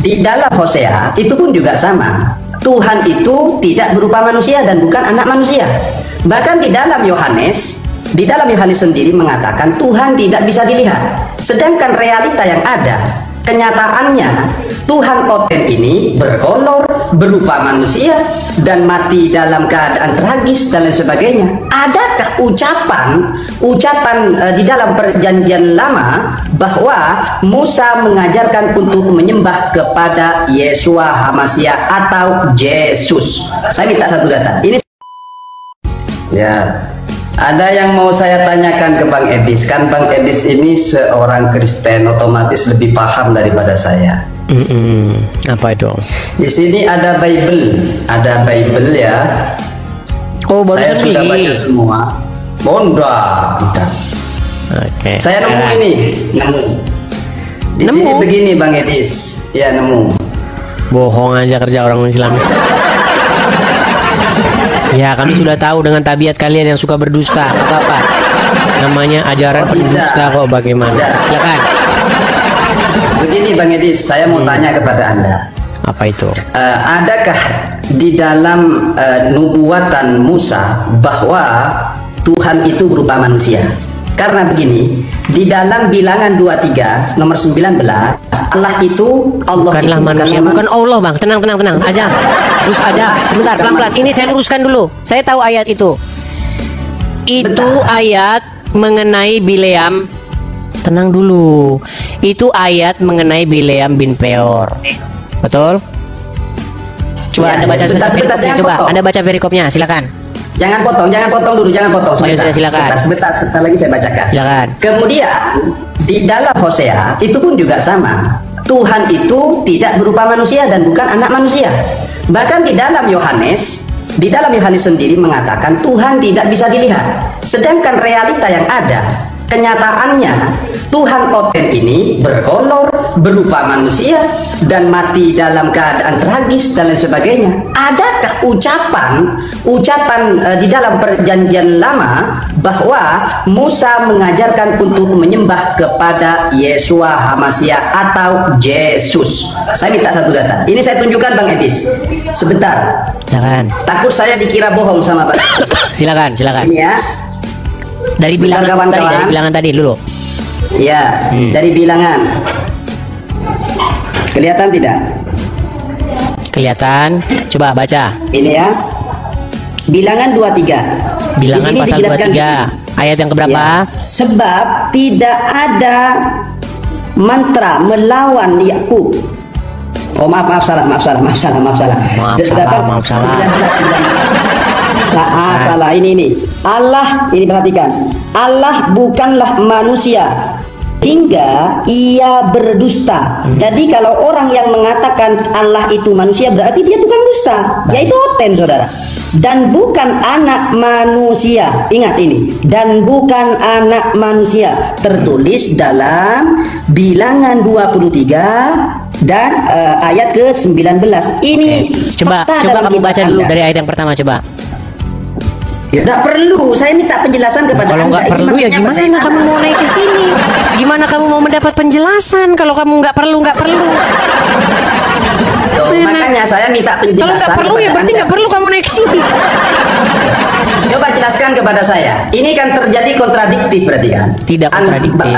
Di dalam Hosea itu pun juga sama. Tuhan itu tidak berupa manusia dan bukan anak manusia. Bahkan di dalam Yohanes sendiri mengatakan Tuhan tidak bisa dilihat. Sedangkan realita yang ada, kenyataannya Tuhan Oten ini berkolor, berupa manusia, dan mati dalam keadaan tragis dan lain sebagainya. Adakah ucapan di dalam perjanjian lama bahwa Musa mengajarkan untuk menyembah kepada Yeshua HaMashiach atau Yesus? Saya minta satu data. Ini ya. Ada yang mau saya tanyakan ke Bang Edis. Kan Bang Edis ini seorang Kristen, otomatis lebih paham daripada saya. Apa itu? Di sini ada Bible ya. Oh, baru saya ini. sudah baca semua. Udah. Oke. Saya nemu ini, Di sini begini Bang Edis. Ya, nemu. Bohong aja kerja orang Islam. Ya, kami sudah tahu dengan tabiat kalian yang suka berdusta. Apa-apa namanya ajaran pendusta kok, bagaimana? Ya kan? Begini Bang Edis, saya mau tanya kepada Anda. Apa itu? Adakah di dalam nubuatan Musa bahwa Tuhan itu berupa manusia? Karena begini, di dalam Bilangan 23 nomor 19, Allah itu bukanlah manusia, bukan Allah Bang. Tenang aja. Terus ada sebentar, pelan-pelan. Ini saya luruskan dulu. Saya tahu ayat itu. Itu ayat mengenai Bileam. Tenang dulu. Itu ayat mengenai Bileam bin Peor. Betul? Coba Anda baca perikopnya. Coba Anda baca perikopnya, silakan. Jangan potong dulu, jangan potong. Silakan. Sebentar lagi saya bacakan. Silakan. Kemudian di dalam Hosea itu pun juga sama. Tuhan itu tidak berupa manusia dan bukan anak manusia. Bahkan di dalam Yohanes sendiri mengatakan Tuhan tidak bisa dilihat. Sedangkan realita yang ada, kenyataannya Tuhan Oten ini berkolor, berupa manusia, dan mati dalam keadaan tragis dan lain sebagainya. Adakah ucapan di dalam perjanjian lama bahwa Musa mengajarkan untuk menyembah kepada Yeshua HaMashiach atau Yesus? Saya minta satu data. Ini saya tunjukkan Bang Edis. Sebentar. Silakan. Takut saya dikira bohong sama Bang Edis. Silakan. Ini ya. Dari bilangan tadi dulu. Ya, dari Bilangan. Kelihatan tidak? Kelihatan. Coba baca. Ini ya. Bilangan 23. Bilangan pasal 23. Ayat yang keberapa? Ya, sebab tidak ada mantra melawan Yakub. Oh maaf salah. Salah. Ini. Allah, ini perhatikan. Allah bukanlah manusia hingga ia berdusta. Jadi kalau orang yang mengatakan Allah itu manusia berarti dia tukang dusta, yaitu Oten, saudara. Dan bukan anak manusia. Ingat ini. Dan bukan anak manusia. Tertulis dalam Bilangan 23 dan ayat ke-19. Ini coba kamu baca dulu dari ayat yang pertama, coba. Ya, tidak perlu. Saya minta penjelasan kepada Anda. Kalau nggak perlu ya gimana kamu mau naik ke sini? Gimana kamu mau mendapat penjelasan kalau kamu nggak perlu? Makanya saya minta penjelasan. Kalau nggak perlu ya berarti nggak perlu kamu naik sini. Coba jelaskan kepada saya. Ini kan terjadi kontradiktif berarti kan? Tidak kontradiktif.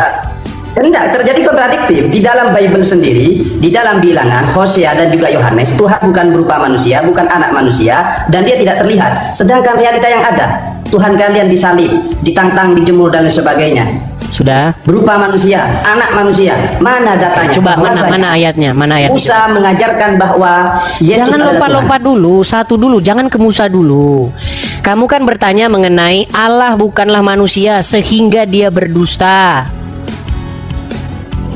Tidak, terjadi kontradiktif di dalam Bible sendiri, di dalam Bilangan, Hosea dan juga Yohanes. Tuhan bukan berupa manusia, bukan anak manusia, dan dia tidak terlihat. Sedangkan realita yang ada, Tuhan kalian disalib, ditantang, dijemur dan sebagainya. Sudah. Berupa manusia, anak manusia. Mana datanya? Coba mana ayatnya? Musa mengajarkan bahwa Yesus jangan lompat-lompat dulu, satu dulu, jangan ke Musa dulu. Kamu kan bertanya mengenai Allah bukanlah manusia sehingga dia berdusta.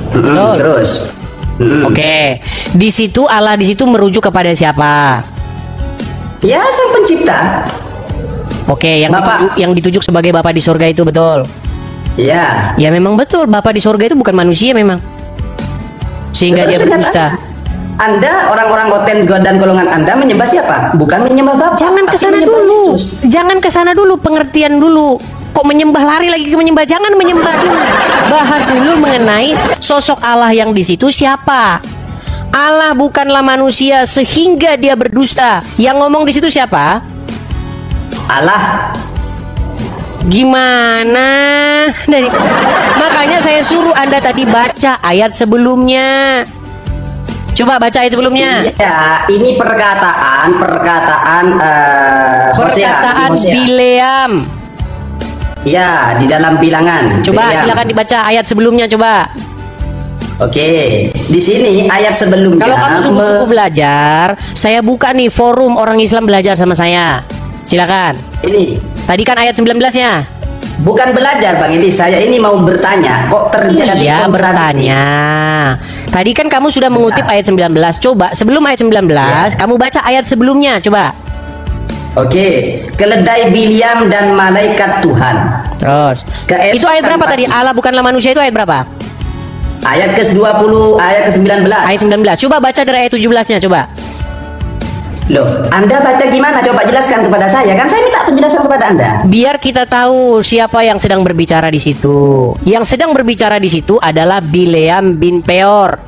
Terus. Oke. Di situ Allah merujuk kepada siapa? Ya, Sang Pencipta. Oke, yang ditujuk sebagai Bapa di sorga itu betul. Iya. Ya memang betul, Bapa di sorga itu bukan manusia memang. Sehingga dia berdusta. Anda orang-orang Oten dan golongan Anda menyembah siapa? Bukan menyembah Bapa. Jangan ke sana dulu. Jangan ke sana dulu, pengertian dulu. Kok menyembah, lari lagi ke menyembah? Jangan menyembah dulu. Bahas dulu mengenai sosok Allah yang di situ siapa. Allah bukanlah manusia sehingga dia berdusta. Yang ngomong di situ siapa? Allah. Gimana? Makanya saya suruh Anda tadi baca ayat sebelumnya. Coba baca ayat sebelumnya. Iya, ini perkataan Hosea. Bileam. Ya, di dalam bilangan. Coba Bileam. silakan dibaca ayat sebelumnya coba. Oke, di sini ayat sebelumnya. Kalau kamu sungguh-sungguh belajar, saya buka nih forum orang Islam belajar sama saya. Silakan. Ini Tadi kan ayat 19-nya. bukan belajar Bang Edi, saya ini mau bertanya. Kok terjadi Iya, kontradiksi? bertanya. Tadi kan kamu sudah mengutip ayat 19. Coba sebelum ayat 19, kamu baca ayat sebelumnya, coba. Oke, keledai Bileam dan malaikat Tuhan. Terus. Itu ayat berapa tadi? Allah bukanlah manusia, itu ayat berapa? Ayat ke-20, ayat ke-19. Ayat 19. Coba baca dari ayat 17-nya, coba. Loh, Anda baca gimana? Coba jelaskan kepada saya. Kan saya minta penjelasan kepada Anda. Biar kita tahu siapa yang sedang berbicara di situ. Yang sedang berbicara di situ adalah Bileam bin Peor.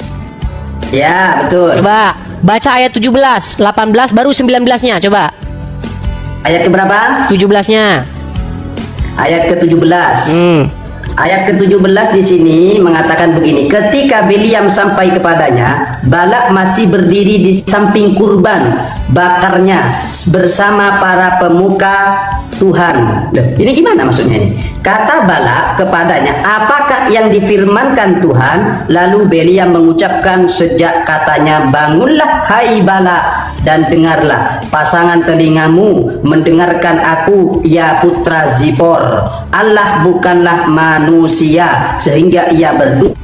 Ya, betul. Coba baca ayat 17, 18 baru 19-nya, coba. Ayat ke berapa? 17-nya. Ayat ke-17. Ayat ke-17 di sini mengatakan begini, ketika Bileam sampai kepadanya, Balak masih berdiri di samping kurban bakarnya bersama para pemuka Tuhan. Loh, ini gimana maksudnya ini? Kata Balak kepadanya, apakah yang difirmankan Tuhan? Lalu Bileam mengucapkan sejak katanya, bangunlah hai Balak dan dengarlah, pasangan telingamu mendengarkan aku ya putra Zipor. Allah bukanlah manusia sehingga ia berdusta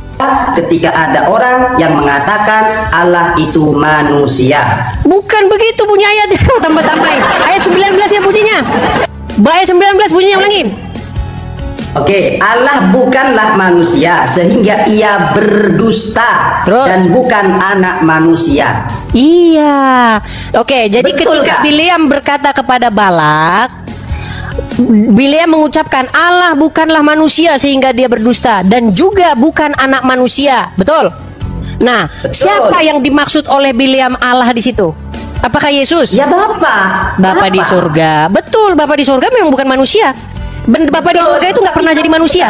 ketika ada orang yang mengatakan Allah itu manusia. Bukan begitu bunyi ayatnya. Tambah-tambahin. Ayat 19 ya bunyinya. Ayat 19 bunyinya ulangin. Oke, Allah bukanlah manusia sehingga ia berdusta. Terus? Dan bukan anak manusia. Iya. Oke, jadi Betul, ketika Kak? Bileam berkata kepada Balak, Bileam mengucapkan Allah bukanlah manusia sehingga dia berdusta dan juga bukan anak manusia. Betul? Nah, Betul. siapa yang dimaksud oleh Bileam Allah di situ? Apakah Yesus? Ya Bapak. Bapak di surga. Betul, Bapak di surga memang bukan manusia. Bapak di surga itu nggak pernah jadi manusia.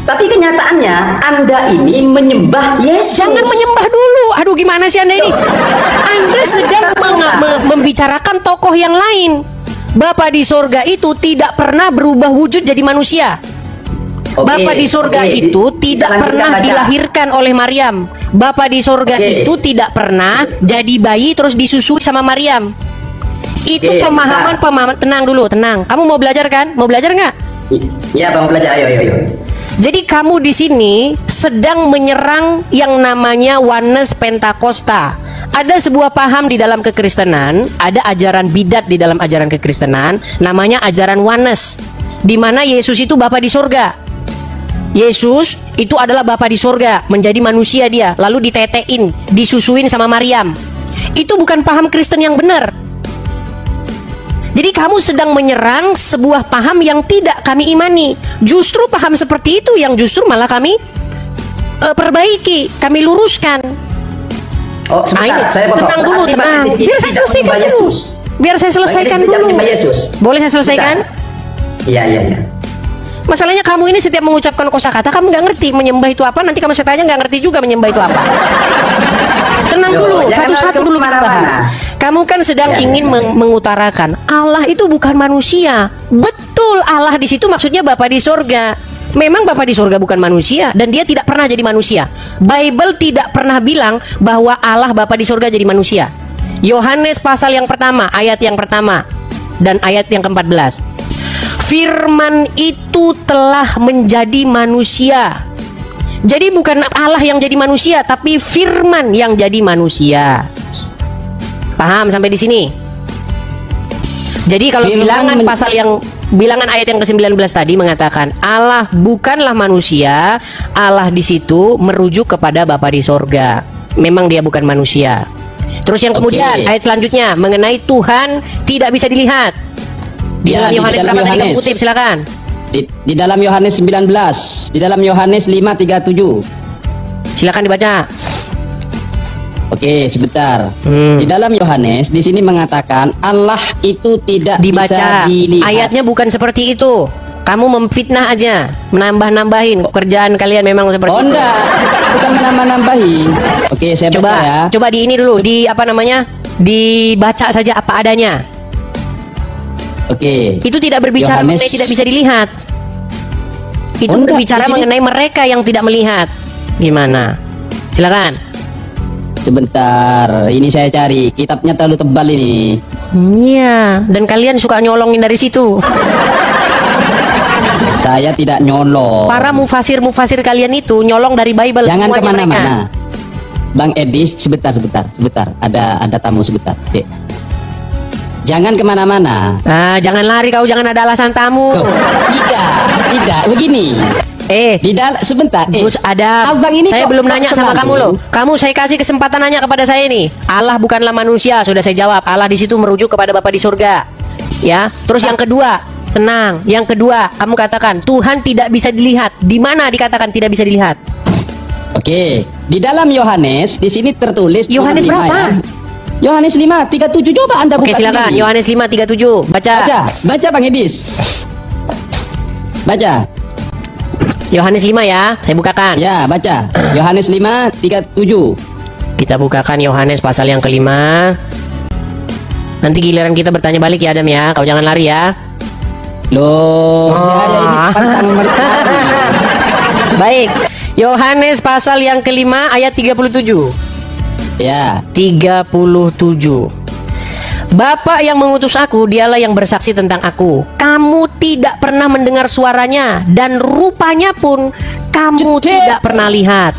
Tapi kenyataannya Anda ini menyembah Yesus. Jangan menyembah dulu. Aduh, gimana sih Anda ini? Anda sedang membicarakan tokoh yang lain. Bapak di surga itu tidak pernah berubah wujud jadi manusia. Oke, Bapak di surga oke. itu tidak Lanjutkan pernah baca. dilahirkan oleh Maryam. Bapak di surga Oke. itu tidak pernah jadi bayi terus disusui sama Maryam. Itu Oke, pemahaman. Tenang dulu, tenang. Kamu mau belajar kan? Mau belajar nggak? Ya Bang, belajar. Ayo. Jadi kamu di sini sedang menyerang yang namanya oneness Pentakosta. Ada sebuah paham di dalam kekristenan, ada ajaran bidat di dalam ajaran kekristenan, namanya ajaran oneness, di mana Yesus itu Bapa di surga. Yesus itu adalah Bapa di surga, menjadi manusia dia, lalu ditetein, disusuin sama Maryam. Itu bukan paham Kristen yang benar. Jadi kamu sedang menyerang sebuah paham yang tidak kami imani. Justru paham seperti itu yang justru malah kami perbaiki, kami luruskan. Oh, sebentar, saya potong. Tenang dulu, Berarti Bang tenang. Edi Biar saya tidak selesaikan menyembah dulu. Yesus. Biar saya selesaikan Bang Edi tidak dulu. menyembah Yesus. Boleh saya selesaikan? Iya. Masalahnya kamu ini setiap mengucapkan kosakata kamu nggak ngerti menyembah itu apa. Nanti kamu saya tanya nggak ngerti juga menyembah itu apa. Tenang Loh, dulu, jangan satu-satu dulu kita kemana-mana. bahas. Kamu kan sedang Ya, ingin mengutarakan Allah itu bukan manusia. Betul, Allah di situ maksudnya Bapa di surga. Memang Bapa di surga bukan manusia dan dia tidak pernah jadi manusia. Bible tidak pernah bilang bahwa Allah Bapa di surga jadi manusia. Yohanes pasal yang pertama, ayat yang pertama dan ayat yang ke-14. Firman itu telah menjadi manusia. Jadi bukan Allah yang jadi manusia, tapi firman yang jadi manusia. Paham sampai di sini? Jadi kalau bilangan ayat yang ke-19 tadi mengatakan Allah bukanlah manusia, Allah di situ merujuk kepada Bapa di sorga. Memang dia bukan manusia. Terus yang kemudian ayat selanjutnya mengenai Tuhan tidak bisa dilihat. Di dalam Yohanes berapa tadi kamu kutip, silakan. Di dalam Yohanes 19, di dalam Yohanes 5:37. Silakan dibaca. Oke, sebentar. Di dalam Yohanes di sini mengatakan Allah itu tidak bisa Dibaca. dilihat. Ayatnya bukan seperti itu. Kamu memfitnah aja, menambah-nambahin. Kerjaan kalian memang seperti Oh itu. enggak, bukan menambah-nambahi. Oke, saya Coba, baca ya. coba di ini dulu, di apa namanya? Dibaca saja apa adanya. Oke. Itu tidak berbicara Yohanes- mengenai tidak bisa dilihat. Itu Oh, enggak, berbicara di sini- mengenai mereka yang tidak melihat. Gimana? Silakan. Sebentar, ini saya cari. Kitabnya terlalu tebal ini. Iya, dan kalian suka nyolongin dari situ. Saya tidak nyolong. Para mufasir kalian itu nyolong dari Bible. Jangan semuanya mereka. kemana-mana. Bang Edis, sebentar. Ada tamu sebentar. Dek. Jangan kemana-mana. Ah, jangan lari kau, jangan ada alasan tamu. Loh, tidak. Begini. Di dalam sebentar. Gus Adam, Abang ini saya kok belum nanya sama selalu- kamu loh. Kamu saya kasih kesempatan nanya kepada saya nih. Allah bukanlah manusia, sudah saya jawab. Allah di situ merujuk kepada Bapa di surga. Ya. Terus yang kedua, tenang. Yang kedua, kamu katakan Tuhan tidak bisa dilihat. Di mana dikatakan tidak bisa dilihat? Oke, di dalam Yohanes di sini tertulis Yohanes Yohanes 5 berapa? ya. Yohanes 5:37, coba Anda Oke, buka silakan. sendiri. Yohanes 5:37. Baca Bang Edis. Baca. Yohanes 5 ya, saya bukakan. Ya, baca. Yohanes 5:37. Kita bukakan Yohanes pasal yang kelima. Nanti giliran kita bertanya balik ya Adam ya. Kau jangan lari ya. Loh, saya ini pantang mercari. Baik. Yohanes pasal yang kelima ayat 37. Ya. 37. Bapa yang mengutus aku, dialah yang bersaksi tentang aku. Kamu tidak pernah mendengar suaranya, dan rupanya pun kamu Jedar. tidak pernah lihat.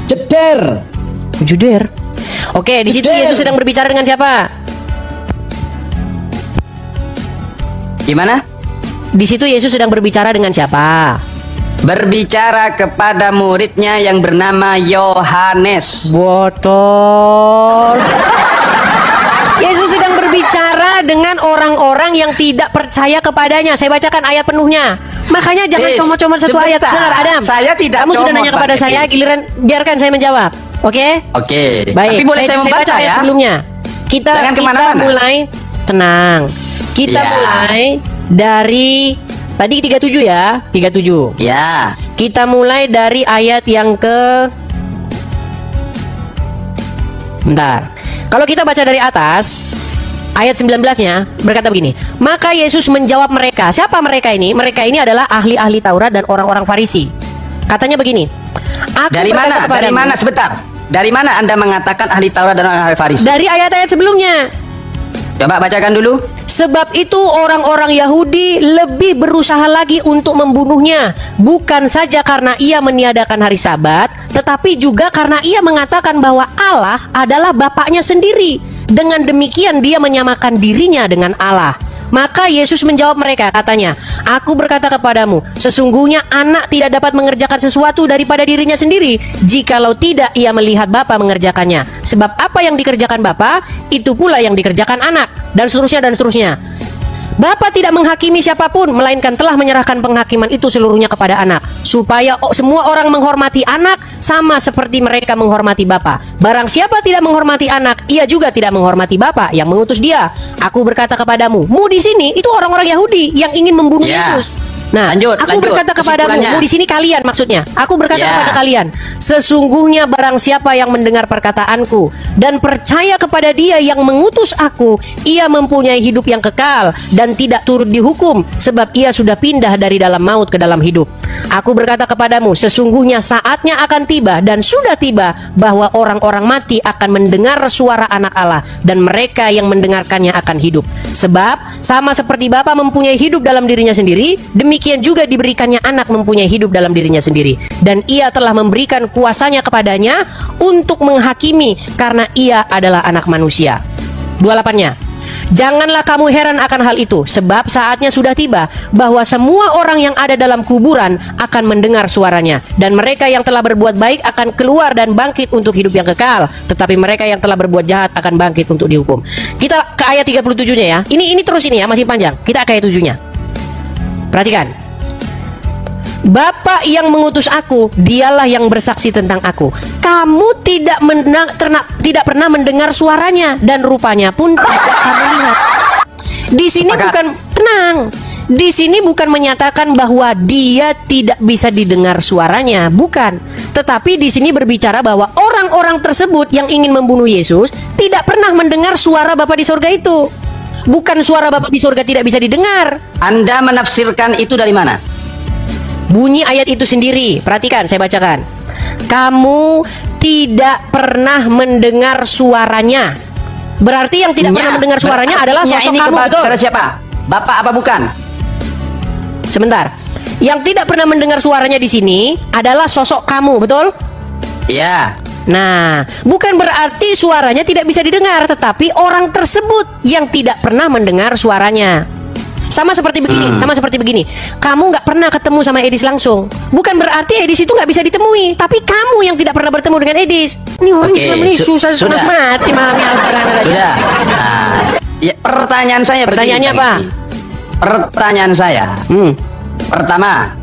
Jeder. Juder. Oke, di situ Jedar. Yesus sedang berbicara dengan siapa? Gimana? Di situ Yesus sedang berbicara dengan siapa? Berbicara kepada muridnya yang bernama Yohanes. Botol. Yesus sedang berbicara dengan orang-orang yang tidak percaya kepadanya. Saya bacakan ayat penuhnya. Makanya jangan Yes, comot-comot satu ayat. sebentar. Dengar Adam. Saya tidak Kamu sudah comot, nanya kepada Pak saya, Kevin. giliran biarkan saya menjawab. Oke? Oke. Baik. Tapi boleh saya membaca baca ayat ya? sebelumnya. Kita Jangan kita kemana-mana. mulai tenang. Kita Ya. mulai dari tadi 37 ya, 37. Ya. Kita mulai dari ayat yang ke Bentar. Kalau kita baca dari atas, ayat 19-nya berkata begini. Maka Yesus menjawab mereka. Siapa mereka ini? Mereka ini adalah ahli-ahli Taurat dan orang-orang Farisi. Katanya begini. Aku Dari berkata mana? Dari kepadamu- mana? Sebentar. Dari mana Anda mengatakan ahli Taurat dan ahli Farisi? Dari ayat-ayat sebelumnya. Coba bacakan dulu. Sebab itu orang-orang Yahudi lebih berusaha lagi untuk membunuhnya. Bukan saja karena ia meniadakan hari Sabat, tetapi juga karena ia mengatakan bahwa Allah adalah Bapaknya sendiri. Dengan demikian dia menyamakan dirinya dengan Allah. Maka Yesus menjawab mereka, katanya, Aku berkata kepadamu, sesungguhnya anak tidak dapat mengerjakan sesuatu daripada dirinya sendiri, jikalau tidak ia melihat Bapa mengerjakannya. Sebab apa yang dikerjakan Bapa, itu pula yang dikerjakan anak. Dan seterusnya dan seterusnya. Bapa tidak menghakimi siapapun, melainkan telah menyerahkan penghakiman itu seluruhnya kepada anak, supaya semua orang menghormati anak sama seperti mereka menghormati Bapa. Barang siapa tidak menghormati anak, ia juga tidak menghormati Bapa yang mengutus dia. Aku berkata kepadamu, mu di sini itu orang-orang Yahudi yang ingin membunuh Ya. Yesus. Nah, Lanjut, aku berkata kepadamu, kesimpulannya. mu di sini kalian maksudnya. Aku berkata Ya. kepada kalian, sesungguhnya barang siapa yang mendengar perkataanku dan percaya kepada Dia yang mengutus aku, ia mempunyai hidup yang kekal dan tidak turut dihukum, sebab ia sudah pindah dari dalam maut ke dalam hidup. Aku berkata kepadamu, sesungguhnya saatnya akan tiba dan sudah tiba bahwa orang-orang mati akan mendengar suara Anak Allah, dan mereka yang mendengarkannya akan hidup. Sebab sama seperti Bapa mempunyai hidup dalam dirinya sendiri, demikian juga diberikannya anak mempunyai hidup dalam dirinya sendiri. Dan ia telah memberikan kuasanya kepadanya untuk menghakimi, karena ia adalah anak manusia. 28-nya. Janganlah kamu heran akan hal itu, sebab saatnya sudah tiba bahwa semua orang yang ada dalam kuburan akan mendengar suaranya, dan mereka yang telah berbuat baik akan keluar dan bangkit untuk hidup yang kekal, tetapi mereka yang telah berbuat jahat akan bangkit untuk dihukum. Kita ke ayat 37-nya ya. Ini terus ini ya, masih panjang. Kita ke ayat 7-nya. Perhatikan. Bapa yang mengutus aku, dialah yang bersaksi tentang aku. Kamu tidak pernah mendengar suaranya dan rupanya pun tidak kamu lihat. Di sini bukan tenang. Di sini bukan menyatakan bahwa dia tidak bisa didengar suaranya, bukan. Tetapi di sini berbicara bahwa orang-orang tersebut yang ingin membunuh Yesus tidak pernah mendengar suara Bapa di sorga itu. Bukan suara Bapa di sorga tidak bisa didengar. Anda menafsirkan itu dari mana? Bunyi ayat itu sendiri. Perhatikan, saya bacakan. Kamu tidak pernah mendengar suaranya. Berarti yang tidak pernah mendengar suaranya adalah sosok kamu, betul? Kepada siapa? Bapak apa bukan? Sebentar. Yang tidak pernah mendengar suaranya di sini adalah sosok kamu, betul? Ya. Nah, bukan berarti suaranya tidak bisa didengar, tetapi orang tersebut yang tidak pernah mendengar suaranya. Sama seperti begini, kamu nggak pernah ketemu sama Edis langsung. Bukan berarti Edis itu nggak bisa ditemui, tapi kamu yang tidak pernah bertemu dengan Edis. Ini orang Islam ini susah sudah mati malamnya. Sudah. Nah, ya, pertanyaan saya. Pertanyaannya apa? Pertanyaan saya. Pertama,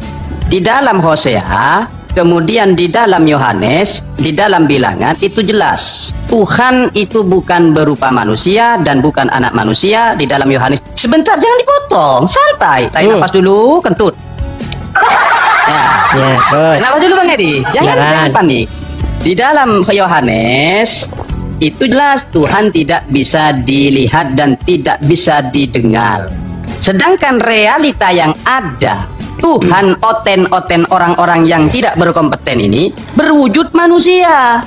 di dalam Hosea, kemudian di dalam Yohanes, di dalam Bilangan itu jelas Tuhan itu bukan berupa manusia dan bukan anak manusia. Di dalam Yohanes, sebentar, jangan dipotong, santai, tarik nafas dulu, kentut. Ya, kenapa dulu Bang Edi? Jangan panik. Di dalam Yohanes itu jelas Tuhan tidak bisa dilihat dan tidak bisa didengar. Sedangkan realita yang ada, Tuhan oten-oten orang-orang yang tidak berkompeten ini berwujud manusia.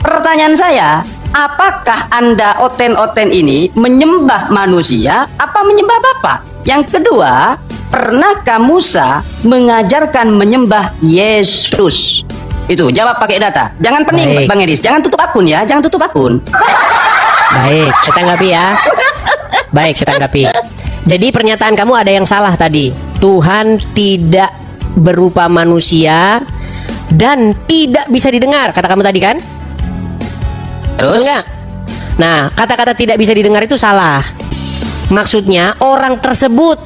Pertanyaan saya, apakah Anda oten-oten ini menyembah manusia apa menyembah Bapa? Yang kedua, pernahkah Musa mengajarkan menyembah Yesus? Itu jawab pakai data. Jangan pening, Bang Edis. Jangan tutup akun ya, jangan tutup akun. Baik, saya tanggapi ya. Baik, saya tanggapi. Jadi pernyataan kamu ada yang salah tadi. Tuhan tidak berupa manusia dan tidak bisa didengar, kata kamu tadi kan? Terus? Enggak. Nah, kata-kata tidak bisa didengar itu salah. Maksudnya orang tersebut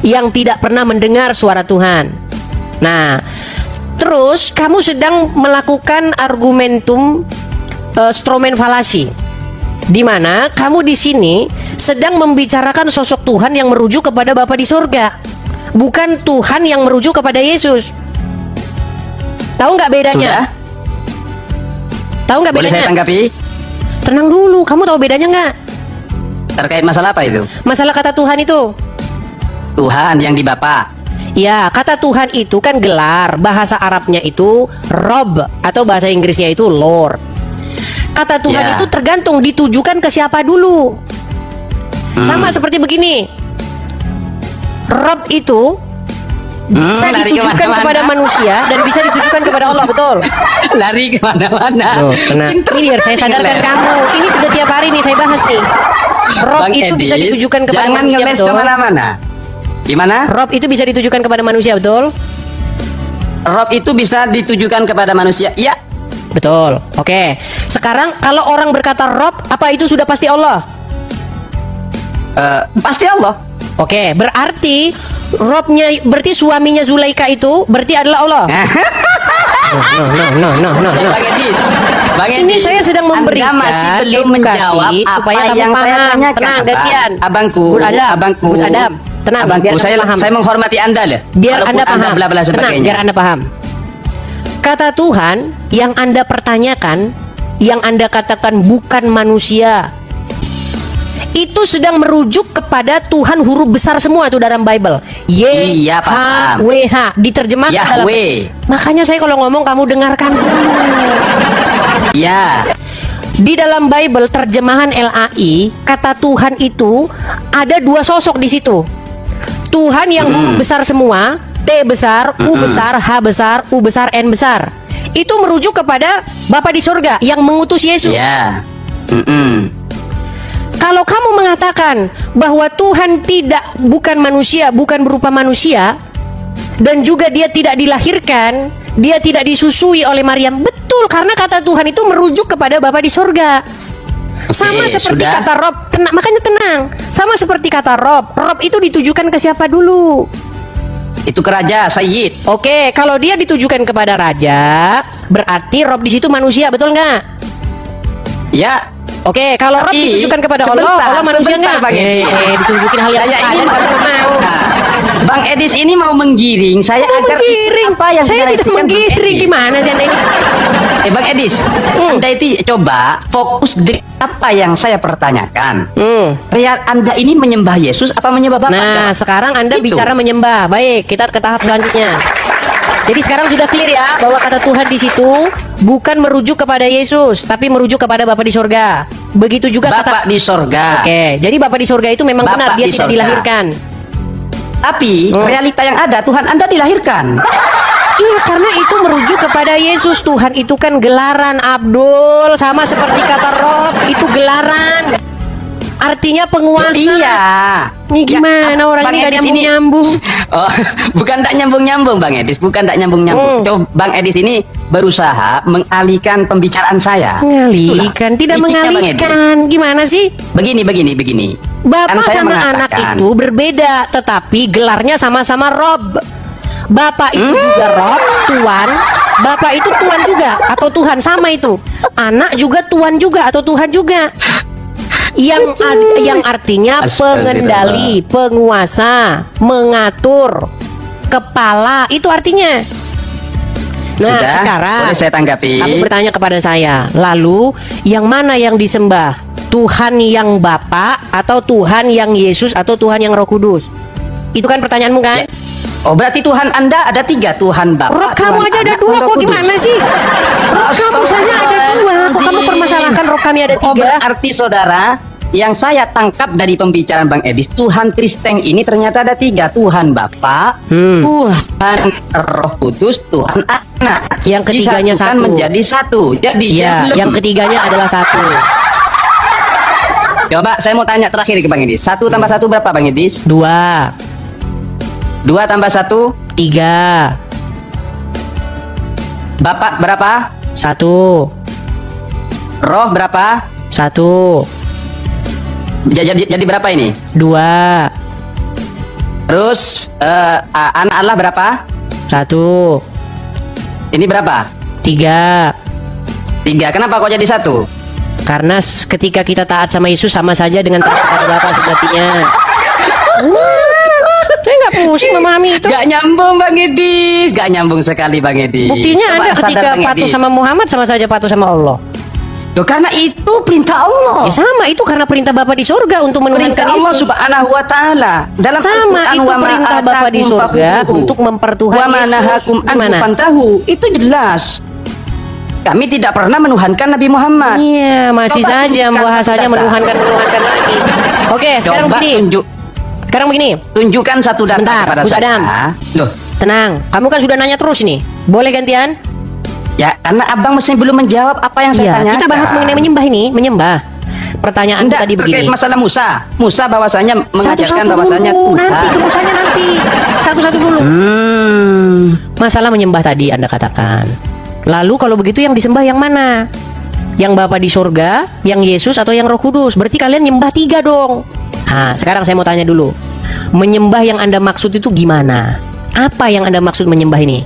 yang tidak pernah mendengar suara Tuhan. Nah, terus kamu sedang melakukan argumentum stromen falasi, di mana kamu di sini sedang membicarakan sosok Tuhan yang merujuk kepada Bapa di sorga, bukan Tuhan yang merujuk kepada Yesus. Tahu nggak bedanya? Sudah? Tahu nggak bedanya? Boleh saya tanggapi? Tenang dulu, kamu tahu bedanya nggak? Terkait masalah apa itu? Masalah kata Tuhan itu. Tuhan yang di Bapa. Ya, kata Tuhan itu kan gelar. Bahasa Arabnya itu Rob, atau bahasa Inggrisnya itu Lord. Kata Tuhan itu tergantung ditujukan ke siapa dulu. Sama seperti begini. Rob itu bisa ditujukan kepada manusia dan bisa ditujukan kepada Allah, betul? Lari kemana-mana. Ini biar saya sadarkan kamu. Ini sudah tiap hari nih saya bahas nih. Rob Bang itu Edis, bisa ditujukan kepada jangan manusia, ngeles betul? kemana-mana. Gimana? Rob itu bisa ditujukan kepada manusia, betul? Rob itu bisa ditujukan kepada manusia. Ya. Betul. Oke. Sekarang kalau orang berkata Rob, apa itu sudah pasti Allah? Pasti Allah. Oke, berarti Robnya, berarti suaminya Zulaika itu berarti adalah Allah. No. Bang Edis, Ini saya sedang memberikan Anda masih belum menjawab supaya apa kamu yang saya paham. tanyakan. Tenang, Pak. gantian. Abangku, Gus Adam, tenang, abangku, biar saya Anda paham. saya menghormati Anda loh. Biar Walaupun Anda paham. bla-bla Tenang, sebagainya. biar Anda paham. Kata Tuhan yang Anda pertanyakan, yang Anda katakan bukan manusia, itu sedang merujuk kepada Tuhan huruf besar semua itu dalam Bible. Iya, paham. YHWH diterjemahkan dalam. Makanya saya kalau ngomong kamu dengarkan. Ya. Di dalam Bible terjemahan LAI, kata Tuhan itu ada dua sosok di situ. Tuhan yang huruf besar semua, T besar, U besar, H besar, U besar, N besar. Itu merujuk kepada Bapa di surga yang mengutus Yesus. Ya. Kalau kamu mengatakan bahwa Tuhan bukan manusia, bukan berupa manusia, dan juga dia tidak dilahirkan, dia tidak disusui oleh Maryam, betul, karena kata Tuhan itu merujuk kepada Bapa di surga. Sama seperti kata Rob, makanya tenang. Sama seperti kata Rob itu ditujukan ke siapa dulu? Itu ke raja, Sayyid. Oke, kalau dia ditujukan kepada raja, berarti Rob di situ manusia, betul nggak? Ya. Oke, kalau Rob Tapi, ditujukan kepada Allah, sebentar, Allah manusia sebentar, nggak? Bang Edi. Ditunjukin hal yang Saya ini sepadan, baru mau. Nah, Bang Edis ini mau menggiring saya Mau agar menggiring? apa yang Saya tidak dilakukan Bang menggiring, Edis. gimana sih Anda ini? Bang Edis, Anda itu coba fokus di apa yang saya pertanyakan. Real Anda ini menyembah Yesus apa menyembah Bapak? Nah, sekarang Anda Itu. bicara menyembah. Baik, kita ke tahap selanjutnya. Jadi sekarang sudah clear ya bahwa kata Tuhan di situ bukan merujuk kepada Yesus, tapi merujuk kepada Bapa di sorga. Begitu juga Bapak kata. di sorga. Oke, jadi Bapa di sorga itu memang Bapak benar dia di tidak sorga. dilahirkan. Tapi realita yang ada Tuhan Anda dilahirkan. Iya, karena itu merujuk kepada Yesus. Tuhan itu kan gelaran, Abdul, sama seperti kata Rob, itu gelaran. Artinya penguasa. Iya. Ini gimana orang Bang ini gak Edis ini- nyambung-nyambung. Oh, bukan tak nyambung-nyambung Bang Edis, bukan tak nyambung-nyambung. Coba Bang Edis ini berusaha mengalihkan pembicaraan saya. Mengalihkan, tidak Liciknya Bang mengalihkan. Gimana sih? Begini. Bapak Kan saya sama anak mengatakan- itu berbeda, tetapi gelarnya sama-sama Rob. Bapak itu juga Rob, Tuan. Bapak itu Tuan juga atau Tuhan sama itu. Anak juga Tuan juga atau Tuhan juga. Yang artinya pengendali, penguasa, mengatur, kepala, itu artinya. Nah, Sudah, sekarang boleh saya tanggapi? kamu bertanya kepada saya, lalu yang mana yang disembah? Tuhan yang Bapa atau Tuhan yang Yesus atau Tuhan yang Roh Kudus? Itu kan pertanyaanmu kan? Ya. Oh, berarti Tuhan Anda ada 3, Tuhan Bapak. Roh kamu Tuhan aja ada Anak, 2 Roh kok, Kudus. gimana sih? Roh kamu saja ada 2, kok kamu permasalahkan roh kami ada 3? Oh, berarti saudara, yang saya tangkap dari pembicaraan Bang Edis, Tuhan Kristen ini ternyata ada 3, Tuhan Bapa, Tuhan Roh Kudus, Tuhan Anak. Yang ketiganya Disatukan satu. menjadi 1. Jadi Iya, belum. yang ketiganya adalah 1. Coba saya mau tanya terakhir ke Bang Edis. 1 tambah 1 berapa Bang Edis? 2, 2 tambah 1 3, Bapak berapa? 1, Roh berapa? 1, Jadi berapa ini? 2, Terus anak Allah berapa? 1, Ini berapa? 3. 3. Kenapa kok jadi 1? Karena ketika kita taat sama Yesus sama saja dengan taat kepada Bapa sejatinya. Saya nggak pusing memahami itu. Gak nyambung Bang Edis, gak nyambung sekali Bang Edis. Buktinya Coba Anda sadar, ketika Bang patuh Edis. sama Muhammad sama saja patuh sama Allah. Loh, karena itu perintah Allah. Ya sama, itu karena perintah Bapa di surga untuk menuhankan Perintah Allah Yesus. Subhanahu wa taala. Dalam Sama, Al-Qur'an, itu wa ma perintah Bapa di atakum surga fakhudhuhu, untuk mempertuhan wa ma Yesus. nahakum anhu Gimana? fantahu. Itu jelas. Kami tidak pernah menuhankan Nabi Muhammad. Iya, masih Coba saja tunjukkan bahasanya satu data. menuhankan lagi. Oke, sekarang Coba begini. Sekarang begini. tunjukkan satu data Sebentar, kepada Gus saya. Adam. Loh, Tenang, kamu kan sudah nanya terus nih. Boleh gantian? ya karena abang masih belum menjawab apa yang saya Iya, tanyakan. kita bahas mengenai menyembah ini, menyembah. Pertanyaan Enggak, tadi terkait begini. masalah Musa. Musa bahwasanya mengajarkan Satu-satu bahwasanya dulu, Tuhan. nanti kemusanya nanti. Satu-satu dulu. Masalah menyembah tadi Anda katakan. Lalu kalau begitu yang disembah yang mana? Yang Bapa di surga, yang Yesus atau yang Roh Kudus? Berarti kalian nyembah 3 dong. Nah, sekarang saya mau tanya dulu. Menyembah yang Anda maksud itu gimana? Apa yang Anda maksud menyembah ini?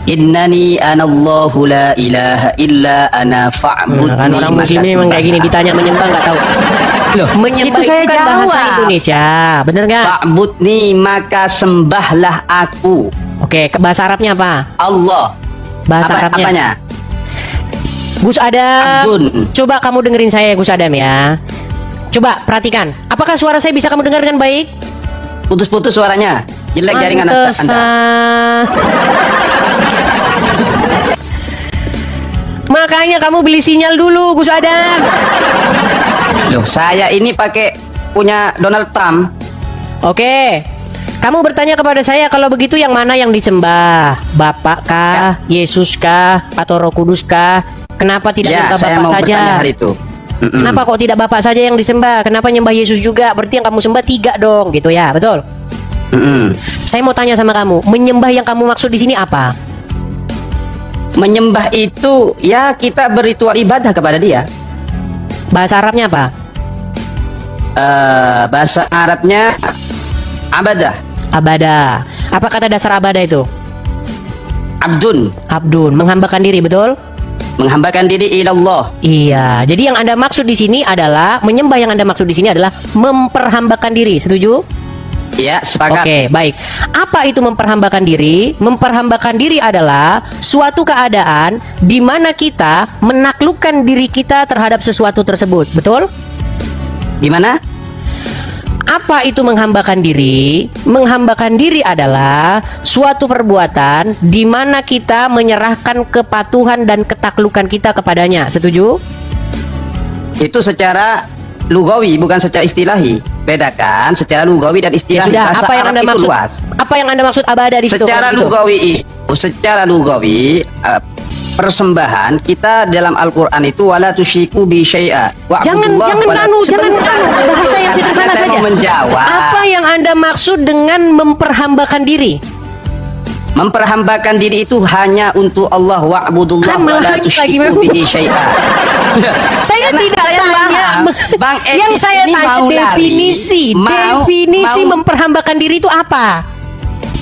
Innani anallahu la ilaha illa ana fa'budni. Kan orang muslim maka memang kayak gini, sembah. ditanya menyembah nggak tahu. Loh, Menyembah itu saya itu kan bahasa jawab. Indonesia, bener nggak? Fa'budni maka sembahlah aku. Oke, ke bahasa Arabnya apa? Allah. Bahasa Arabnya. Apanya? Gus Adam, Abdun. coba kamu dengerin saya Gus Adam ya. Coba perhatikan, apakah suara saya bisa kamu dengar dengan baik? Putus-putus suaranya. Jelek jaringan Anda. Pantesan. Makanya kamu beli sinyal dulu Gus Adam. Loh, saya ini pakai punya Donald Trump. Oke. Kamu bertanya kepada saya kalau begitu yang mana yang disembah? Bapak kah, Yesus kah, atau Roh Kudus kah? Kenapa tidak Ya, minta saya Bapak mau saja? bertanya hal itu. Kenapa kok tidak Bapak saja yang disembah? Kenapa nyembah Yesus juga? Berarti yang kamu sembah 3 dong, gitu ya, betul? Saya mau tanya sama kamu, menyembah yang kamu maksud di sini apa? Menyembah itu ya kita berritual ibadah kepada dia. Bahasa Arabnya apa? Bahasa Arabnya abadah. Abada. Apa kata dasar abada itu? Abdun. Abdun, menghambakan diri, betul? Menghambakan diri ilallah. Iya. Jadi yang Anda maksud di sini adalah menyembah, yang Anda maksud di sini adalah memperhambakan diri. Setuju? Ya, sepakat. Oke, baik. Apa itu memperhambakan diri? Memperhambakan diri adalah suatu keadaan di mana kita menaklukkan diri kita terhadap sesuatu tersebut. Betul? Di mana? Apa itu menghambakan diri? Menghambakan diri adalah suatu perbuatan di mana kita menyerahkan kepatuhan dan ketaklukan kita kepadanya. Setuju? Itu secara lugawi, bukan secara istilahi. Bedakan secara lugawi dan Ya istilahi. sudah, Bahasa apa yang Arab Anda itu maksud? luas. Apa yang Anda maksud abada di situ? Secara kalau gitu? lugawi, persembahan kita dalam Al-Qur'an itu wala tusyriku bi syai'a. Jangan bahasa yang sederhana saya saja. mau menjawab. Apa yang Anda maksud dengan memperhambakan diri? Memperhambakan diri itu hanya untuk Allah, wa'budullah Kan malah wala lagi tusyriku bihi syai'a. Saya Karena tidak saya tanya. paham, Bang Edi Yang saya ini tanya mau lari, definisi mau- memperhambakan diri itu apa?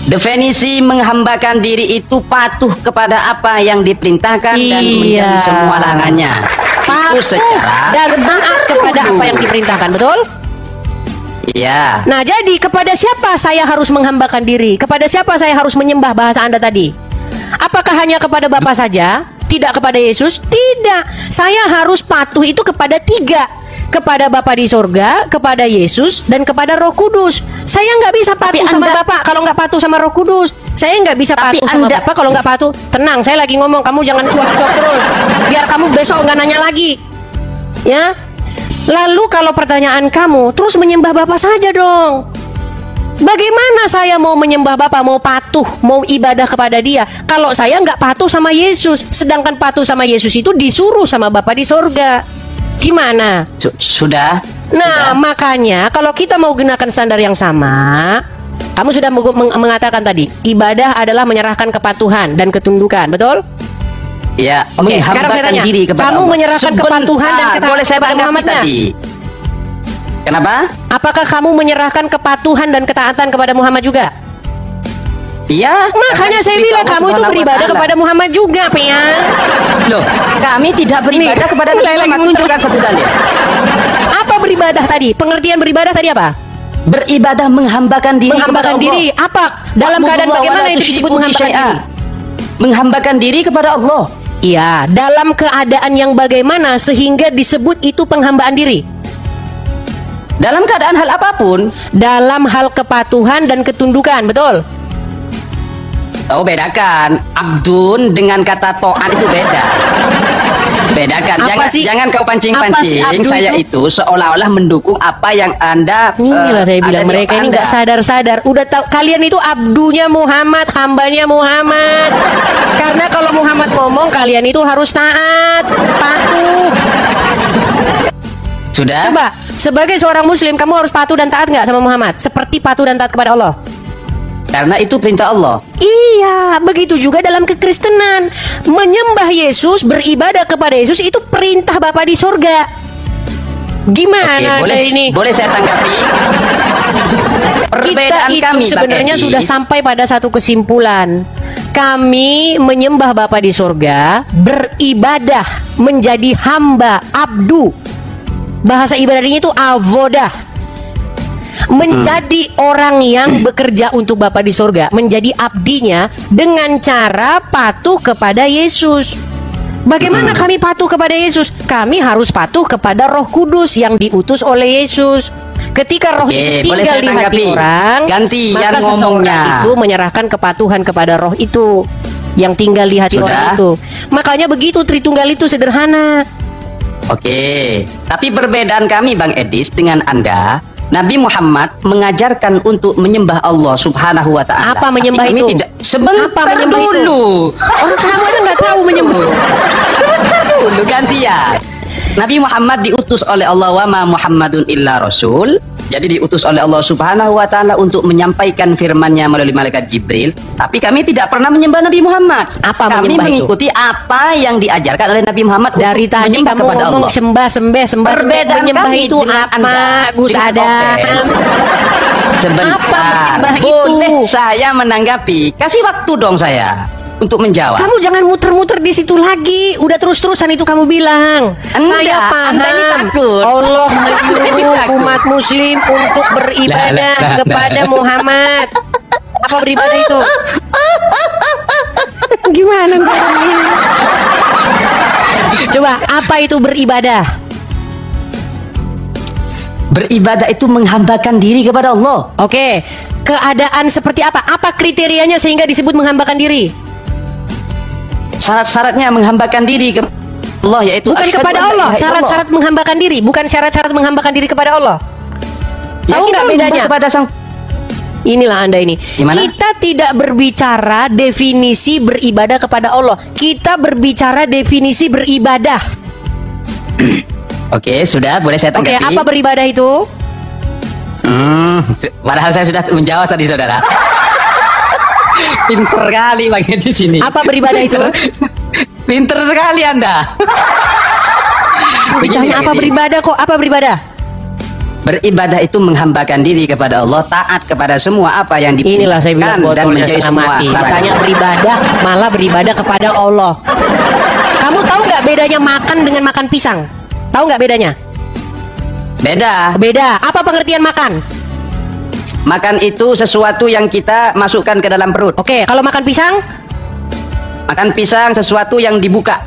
Definisi menghambakan diri itu patuh kepada apa yang diperintahkan dan menjauhi Iya. semua larangannya. Itu Patuh secara dan taat kepada apa yang diperintahkan, betul? Iya. Nah, jadi kepada siapa saya harus menghambakan diri? Kepada siapa saya harus menyembah, bahasa Anda tadi? Apakah hanya kepada Bapa saja? Tidak kepada Yesus? Tidak. Saya harus patuh itu kepada tiga. Kepada Bapa di sorga, kepada Yesus, dan kepada Roh Kudus. Saya nggak bisa patuh sama Bapa kalau nggak patuh sama Roh Kudus. Saya nggak bisa Tapi patuh sama Anda- Bapa kalau nggak patuh. Tenang, saya lagi ngomong, kamu jangan cuap-cuap terus. Biar kamu besok nggak nanya lagi. Ya. Lalu kalau pertanyaan kamu, terus menyembah Bapa saja dong. Bagaimana saya mau menyembah Bapa, mau patuh, mau ibadah kepada Dia kalau saya nggak patuh sama Yesus? Sedangkan patuh sama Yesus itu disuruh sama Bapa di sorga. Gimana? Sudah. Nah, makanya kalau kita mau gunakan standar yang sama, kamu sudah mengatakan tadi, ibadah adalah menyerahkan kepatuhan dan ketundukan, betul? Ya, Oke, sekarang saya tanya, diri kepada kamu Allah. menyerahkan kepatuhan dan ketaatan boleh saya kepada tanggapi Muhammadnya? tadi. Kenapa? Apakah kamu menyerahkan kepatuhan dan ketaatan kepada Muhammad juga? Iya. Makanya saya bilang kamu itu beribadah kepada Muhammad juga, Pian. Loh, kami tidak beribadah Nih, kepada mulai Muhammad. lagi muter. Tunjukkan satu dalil. Apa beribadah tadi? Pengertian beribadah tadi apa? Beribadah menghambakan diri Menghambakan kepada Allah. diri. Apa? Dalam keadaan Wa'budullah bagaimana wala itu disebut tusyriku menghambakan bihi syai'a. diri? Menghambakan diri kepada Allah. Iya, dalam keadaan yang bagaimana sehingga disebut itu penghambaan diri? Dalam keadaan hal apapun. Dalam hal kepatuhan dan ketundukan, betul? Oh, bedakan abdun dengan kata to'at itu beda. Bedakan. Apa sih? Jangan kau Apa sih pancing-pancing abdu saya itu seolah-olah mendukung apa yang Anda Inilah saya ada bilang di mereka ini Anda. nggak sadar-sadar. Udah tahu kalian itu abdunya Muhammad, hambanya Muhammad. Karena kalau Muhammad ngomong kalian itu harus taat, patuh. Sudah? Coba, sebagai seorang muslim kamu harus patuh dan taat nggak sama Muhammad? Seperti patuh dan taat kepada Allah. Karena itu perintah Allah. Iya, begitu juga dalam kekristenan. Menyembah Yesus, beribadah kepada Yesus itu perintah Bapa di sorga. Gimana Oke, ada ini? boleh saya tanggapi? Perbedaan Kita itu kami sebenarnya Bang Edi. sudah sampai pada satu kesimpulan. Kami menyembah Bapa di sorga, beribadah, menjadi hamba, abdu. Bahasa ibadahnya itu avodah. Menjadi orang yang bekerja untuk Bapa di sorga, menjadi abdinya dengan cara patuh kepada Yesus. Bagaimana kami patuh kepada Yesus? Kami harus patuh kepada Roh Kudus yang diutus oleh Yesus. Ketika roh itu boleh tinggal saya di hati tanggapi? orang, Gantian maka seseorang ngomongnya. itu menyerahkan kepatuhan kepada roh itu yang tinggal di hati Sudah? orang itu. Makanya begitu Tritunggal itu sederhana. Oke, tapi perbedaan kami Bang Edis dengan Anda, Nabi Muhammad mengajarkan untuk menyembah Allah Subhanahu wa taala. Apa menyembah Tapi kami itu? Tidak. Sebentar Apa menyembah itu? dulu. Orang kamu aja nggak tahu menyembah. Sebentar dulu gantian. Nabi Muhammad diutus oleh Allah, wa ma Muhammadun illa rasul Jadi diutus oleh Allah Subhanahu wa taala untuk menyampaikan firman-Nya melalui malaikat Jibril, tapi kami tidak pernah menyembah Nabi Muhammad. Apa kami menyembah mengikuti apa yang diajarkan oleh Nabi Muhammad. Dari untuk tadi menyembah kamu kepada ngomong Allah. sembah. Perbedaan Menyembah kami itu dengan apa, Anda. Gus Tidak Adam? oke. Sebentar, Apa menyembah itu? boleh saya menanggapi? Kasih waktu dong saya untuk menjawab. Kamu jangan muter-muter di situ lagi. Udah terus-terusan itu kamu bilang. Enggak, Saya paham. Anda ini takut. Allah Anda ini menyuruh takut. umat muslim untuk beribadah kepada Muhammad. Apa beribadah itu? Gimana caranya? Coba, apa itu beribadah? Beribadah itu menghambakan diri kepada Allah. Oke, keadaan seperti apa? Apa kriterianya sehingga disebut menghambakan diri? Syarat-syaratnya menghambakan diri ke Allah yaitu Bukan asyhadu kepada an la Allah. ilaha illallah. Syarat-syarat menghambakan diri, bukan syarat-syarat menghambakan diri kepada Allah. Ya, Tahu kita nggak menyembah bedanya? kepada sang Inilah Anda ini. Gimana? Kita tidak berbicara definisi beribadah kepada Allah. Kita berbicara definisi beribadah. Oke, sudah boleh saya Oke, tanggapi. apa beribadah itu? Padahal saya sudah menjawab tadi, saudara. Pinter kali bagi di sini. Apa beribadah itu? Pinter sekali Anda. Begini, Ditanya Bang apa Edi. beribadah kok? Apa beribadah? Beribadah itu menghambakan diri kepada Allah, taat kepada semua apa yang diperintahkan Inilah saya bilang dan botolnya menjauhi setengah semua mati. larangan. Ditanya beribadah, malah beribadah kepada Allah. Kamu tahu nggak bedanya makan dengan makan pisang? Tahu nggak bedanya? Beda. Beda. Apa pengertian makan? Makan itu sesuatu yang kita masukkan ke dalam perut. Oke, kalau makan pisang? Makan pisang sesuatu yang dibuka.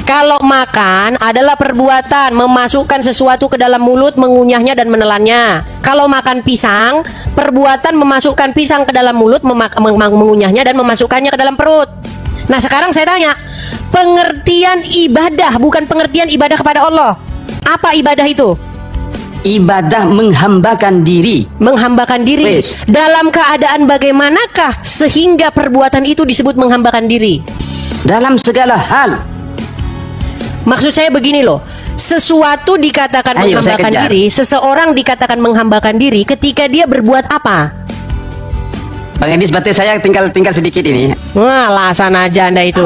Kalau makan adalah perbuatan memasukkan sesuatu ke dalam mulut, mengunyahnya dan menelannya. Kalau makan pisang, perbuatan memasukkan pisang ke dalam mulut, mengunyahnya dan memasukkannya ke dalam perut. Nah, sekarang saya tanya, pengertian ibadah bukan pengertian ibadah kepada Allah. Apa ibadah itu? Ibadah menghambakan diri. Menghambakan diri. Wes. Dalam keadaan bagaimanakah sehingga perbuatan itu disebut menghambakan diri? Dalam segala hal. Maksud saya begini loh, sesuatu dikatakan Ayo, saya menghambakan kejar. diri, seseorang dikatakan menghambakan diri ketika dia berbuat apa? Bang Edi, seperti saya tinggal sedikit ini. Wah, alasan aja Anda itu.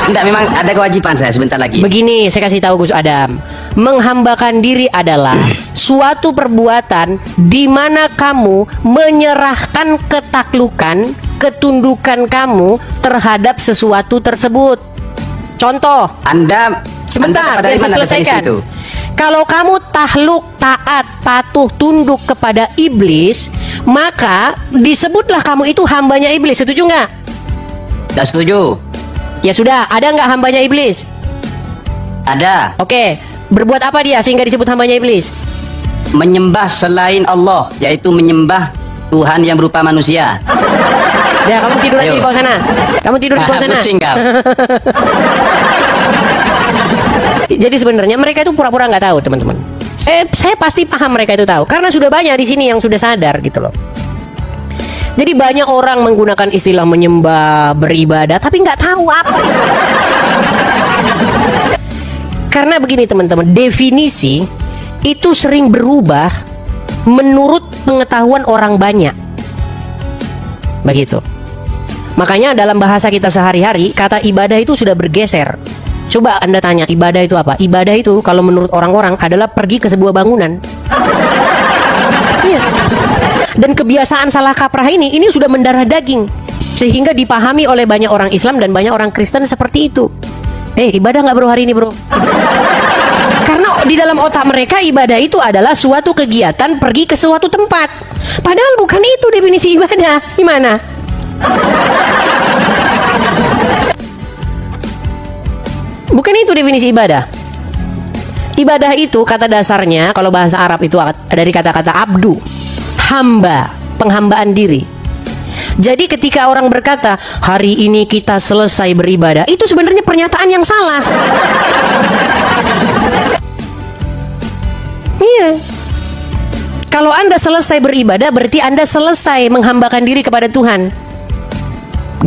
Enggak, memang ada kewajiban saya sebentar lagi. Begini, saya kasih tahu Gus Adam. Menghambakan diri adalah suatu perbuatan di mana kamu menyerahkan ketaklukan, ketundukan kamu terhadap sesuatu tersebut. Contoh, Anda sebentar, Anda biar dari saya mana selesaikan. definisi itu? Kalau kamu takluk, taat, patuh, tunduk kepada iblis, maka disebutlah kamu itu hambanya iblis. Setuju nggak? Tidak setuju. Ya sudah, ada nggak hambanya iblis? Ada. Oke, berbuat apa dia sehingga disebut hambanya iblis? Menyembah selain Allah, yaitu menyembah Tuhan yang berupa manusia. Ya, kamu tidur lagi Ayo. di bawah sana. Kamu tidur di bawah sana. Pusing kau. Jadi sebenarnya mereka itu pura-pura nggak tahu, teman-teman. Saya pasti paham mereka itu tahu, karena sudah banyak di sini yang sudah sadar gitu loh. Jadi banyak orang menggunakan istilah menyembah, beribadah, tapi nggak tahu apa. Karena begini teman-teman, definisi itu sering berubah menurut pengetahuan orang banyak. Begitu. Makanya dalam bahasa kita sehari-hari, kata ibadah itu sudah bergeser. Coba Anda tanya, ibadah itu apa? Ibadah itu kalau menurut orang-orang adalah pergi ke sebuah bangunan. Iya. Dan kebiasaan salah kaprah ini sudah mendarah daging, sehingga dipahami oleh banyak orang Islam dan banyak orang Kristen seperti itu. Ibadah nggak bro hari ini bro? Karena di dalam otak mereka ibadah itu adalah suatu kegiatan pergi ke suatu tempat. Padahal bukan itu definisi ibadah. Gimana? Bukan itu definisi ibadah. Ibadah itu kata dasarnya kalau bahasa Arab itu dari kata-kata abdu, hamba, penghambaan diri. Jadi ketika orang berkata hari ini kita selesai beribadah, itu sebenarnya pernyataan yang salah. Iya. Kalau Anda selesai beribadah berarti Anda selesai menghambakan diri kepada Tuhan.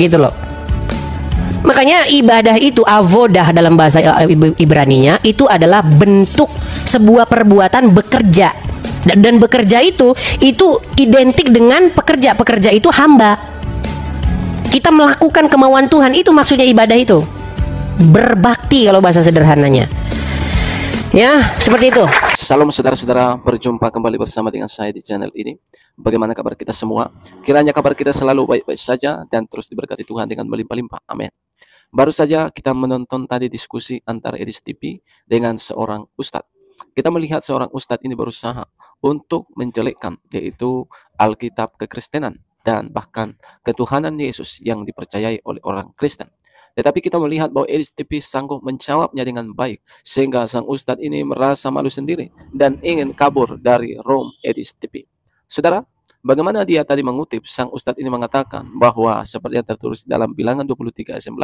Gitu loh. Makanya ibadah itu avodah dalam bahasa Ibraninya itu adalah bentuk sebuah perbuatan bekerja. Dan bekerja itu identik dengan pekerja. Pekerja itu hamba. Kita melakukan kemauan Tuhan, itu maksudnya ibadah itu. Berbakti kalau bahasa sederhananya. Ya, seperti itu. Salam saudara-saudara, berjumpa kembali bersama dengan saya di channel ini. Bagaimana kabar kita semua? Kiranya kabar kita selalu baik-baik saja dan terus diberkati Tuhan dengan melimpah-limpah. Amin. Baru saja kita menonton tadi diskusi antara Edis TV dengan seorang ustadz. Kita melihat seorang ustadz ini berusaha untuk menjelekkan, yaitu Alkitab kekristenan dan bahkan ketuhanan Yesus yang dipercayai oleh orang Kristen. Tetapi kita melihat bahwa Edis TV sanggup menjawabnya dengan baik, sehingga sang ustadz ini merasa malu sendiri dan ingin kabur dari room Edis TV. Saudara, bagaimana dia tadi mengutip, sang ustadz ini mengatakan bahwa seperti yang tertulis dalam Bilangan 23 ayat 19.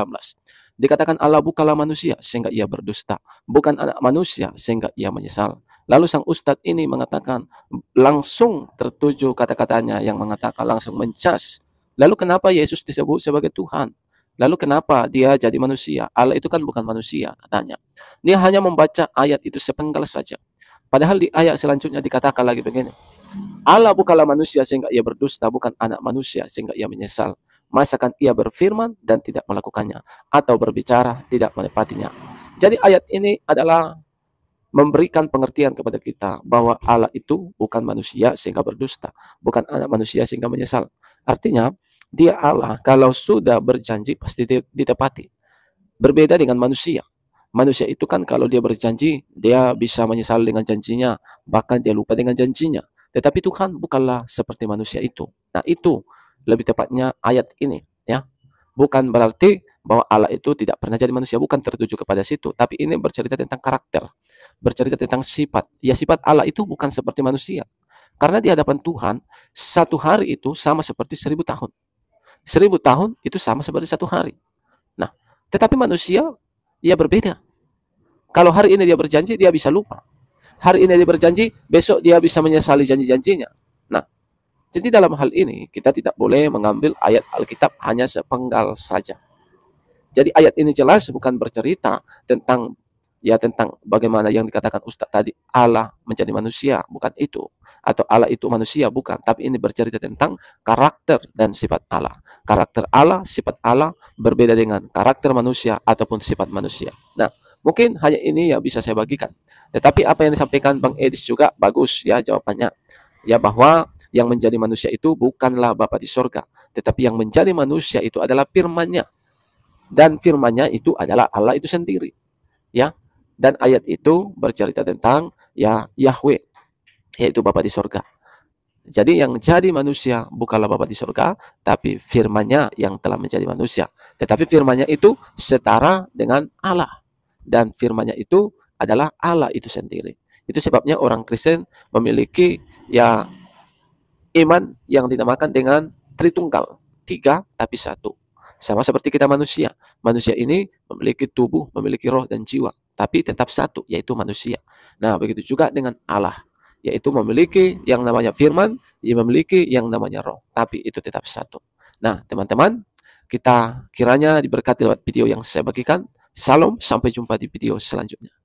Dikatakan Allah bukanlah manusia sehingga ia berdusta, bukan anak manusia sehingga ia menyesal. Lalu sang ustadz ini mengatakan, langsung tertuju kata-katanya yang mengatakan langsung mencas. Lalu kenapa Yesus disebut sebagai Tuhan? Lalu kenapa dia jadi manusia? Allah itu kan bukan manusia, katanya. Dia hanya membaca ayat itu sepenggal saja. Padahal di ayat selanjutnya dikatakan lagi begini. Allah bukanlah manusia sehingga ia berdusta, bukan anak manusia sehingga ia menyesal. Masakan ia berfirman dan tidak melakukannya, atau berbicara tidak menepatinya. Jadi ayat ini adalah memberikan pengertian kepada kita bahwa Allah itu bukan manusia sehingga berdusta, bukan anak manusia sehingga menyesal. Artinya, dia Allah kalau sudah berjanji pasti ditepati. Berbeda dengan manusia. Manusia itu kan kalau dia berjanji, dia bisa menyesal dengan janjinya, bahkan dia lupa dengan janjinya. Tetapi Tuhan bukanlah seperti manusia itu. Nah, itu lebih tepatnya ayat ini, ya. Bukan berarti bahwa Allah itu tidak pernah jadi manusia, bukan tertuju kepada situ, tapi ini bercerita tentang karakter, bercerita tentang sifat. Ya, sifat Allah itu bukan seperti manusia. Karena di hadapan Tuhan, satu hari itu sama seperti 1000 tahun. 1000 tahun itu sama seperti satu hari. Nah, tetapi manusia, ya berbeda. Kalau hari ini dia berjanji, dia bisa lupa. Hari ini dia berjanji, besok dia bisa menyesali janji-janjinya. Nah, jadi dalam hal ini, kita tidak boleh mengambil ayat Alkitab hanya sepenggal saja. Jadi ayat ini jelas bukan bercerita tentang bagaimana yang dikatakan Ustadz tadi, Allah menjadi manusia, bukan itu. Atau Allah itu manusia, bukan. Tapi ini bercerita tentang karakter dan sifat Allah. Karakter Allah, sifat Allah berbeda dengan karakter manusia ataupun sifat manusia. Nah, mungkin hanya ini yang bisa saya bagikan. Tetapi apa yang disampaikan Bang Edis juga bagus ya jawabannya. Ya, bahwa yang menjadi manusia itu bukanlah Bapa di sorga, tetapi yang menjadi manusia itu adalah firman-Nya. Dan firman-Nya itu adalah Allah itu sendiri. Ya. Dan ayat itu bercerita tentang ya Yahweh, yaitu Bapa di sorga. Jadi yang jadi manusia bukanlah Bapa di sorga, tapi firman-Nya yang telah menjadi manusia. Tetapi firman-Nya itu setara dengan Allah. Dan firman-Nya itu adalah Allah itu sendiri. Itu sebabnya orang Kristen memiliki ya iman yang dinamakan dengan Tritunggal. 3 tapi 1. Sama seperti kita manusia. Manusia ini memiliki tubuh, memiliki roh dan jiwa. Tapi tetap satu, yaitu manusia. Nah, begitu juga dengan Allah. Yaitu memiliki yang namanya firman, ia memiliki yang namanya roh. Tapi itu tetap satu. Nah, teman-teman, kita kiranya diberkati lewat video yang saya bagikan. Salam, sampai jumpa di video selanjutnya.